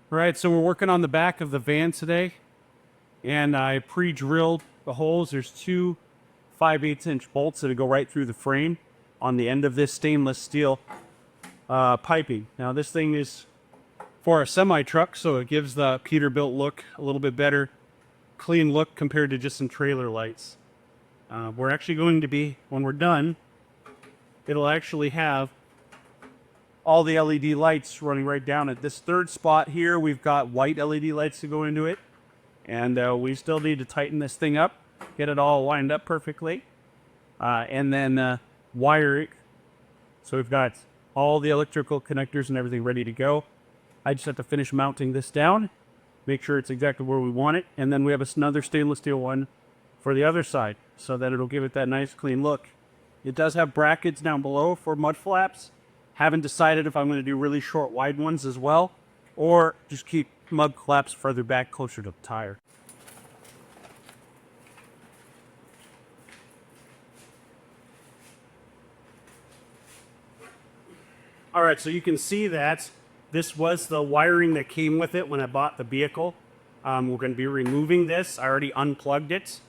All right, so we're working on the back of the van today, and I pre-drilled the holes. There's two 5/8" bolts that go right through the frame on the end of this stainless steel piping. Now this thing is for a semi-truck, so it gives the Peterbilt look a little bit better, clean look compared to just some trailer lights. We're actually going to be, when we're done, it'll actually have all the LED lights running right down at this third spot here. We've got white LED lights to go into it, and we still need to tighten this thing up, get it all lined up perfectly, and then wire it. So we've got all the electrical connectors and everything ready to go. I just have to finish mounting this down, make sure it's exactly where we want it, and then we have another stainless steel one for the other side, so that it'll give it that nice clean look. It does have brackets down below for mud flaps. Haven't decided if I'm going to do really short wide ones as well, or just keep mud flaps further back closer to the tire. All right, so you can see that this was the wiring that came with it when I bought the vehicle. We're going to be removing this. I already unplugged it,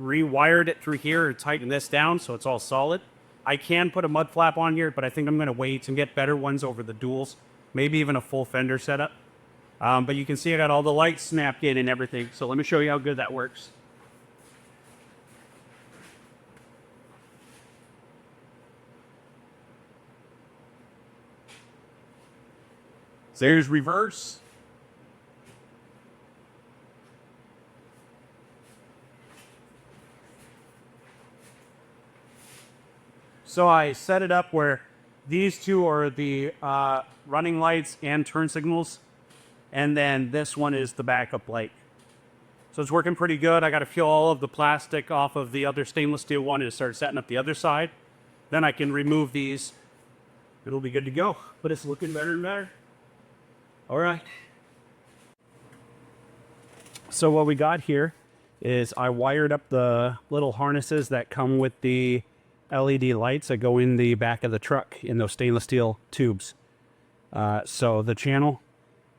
rewired it through here to tighten this down so it's all solid. I can put a mud flap on here, but I think I'm going to wait and get better ones over the duals, maybe even a full fender setup. But you can see I got all the lights snapped in and everything, so let me show you how good that works. So there's reverse. So I set it up where these two are the running lights and turn signals, and then this one is the backup light. So it's working pretty good. I got to peel all of the plastic off of the other stainless steel one and start setting up the other side. Then I can remove these. It'll be good to go, but it's looking better and better. All right. So what we got here is I wired up the little harnesses that come with the LED lights that go in the back of the truck in those stainless steel tubes. So the channel,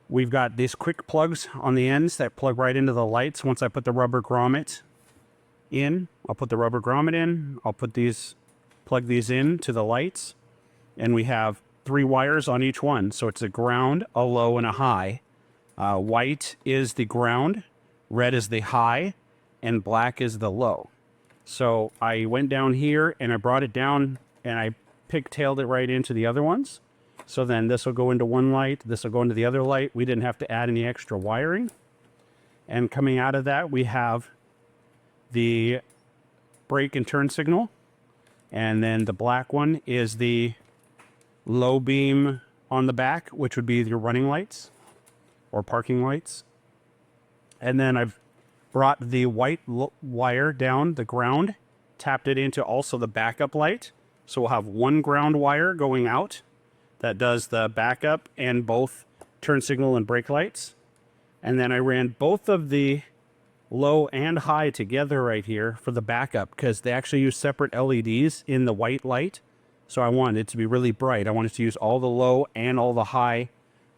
we've got these quick plugs on the ends that plug right into the lights. Once I put the rubber grommet in, I'll put the rubber grommet in, I'll put these, plug these in to the lights, and we have 3 wires on each one. So it's a ground, a low, and a high. White is the ground, red is the high, and black is the low. So I went down here and I brought it down and I pigtailed it right into the other ones. So then this will go into one light, this will go into the other light. We didn't have to add any extra wiring. And coming out of that, we have the brake and turn signal. And then the black one is the low beam on the back, which would be your running lights or parking lights. And then I've brought the white wire down the ground, tapped it into also the backup light. So we'll have one ground wire going out that does the backup and both turn signal and brake lights. And then I ran both of the low and high together right here for the backup because they actually use separate LEDs in the white light. So I wanted it to be really bright. I wanted to use all the low and all the high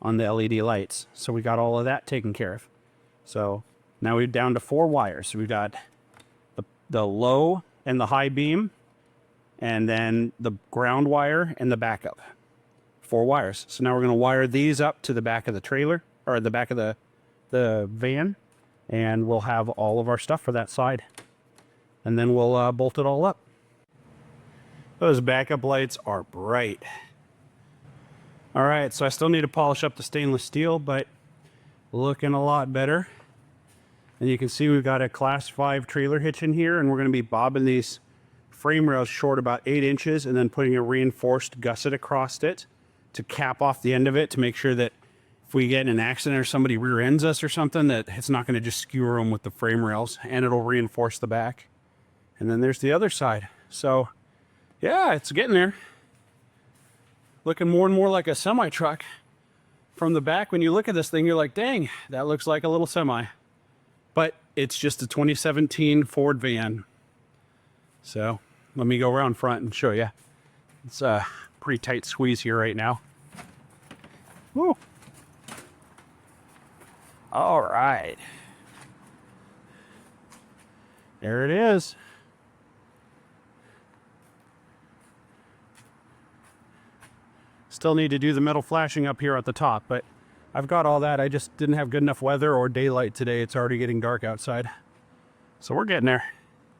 on the LED lights. So we got all of that taken care of. So now we're down to 4 wires. So we've got the low and the high beam, and then the ground wire and the backup. 4 wires. So now we're going to wire these up to the back of the trailer, or the back of the van, and we'll have all of our stuff for that side. And then we'll bolt it all up. Those backup lights are bright. All right, so I still need to polish up the stainless steel, but looking a lot better. And you can see we've got a class 5 trailer hitch in here, and we're going to be bobbing these frame rails short about 8 inches and then putting a reinforced gusset across it to cap off the end of it to make sure that if we get in an accident or somebody rear ends us or something, that it's not going to just skewer them with the frame rails, and it'll reinforce the back. And then there's the other side. So yeah, it's getting there. Looking more and more like a semi-truck. From the back, when you look at this thing, you're like, dang, that looks like a little semi. But it's just a 2017 Ford van. So let me go around front and show you. It's a pretty tight squeeze here right now. Woo. All right. There it is. Still need to do the metal flashing up here at the top, but I've got all that. I just didn't have good enough weather or daylight today. It's already getting dark outside. So we're getting there.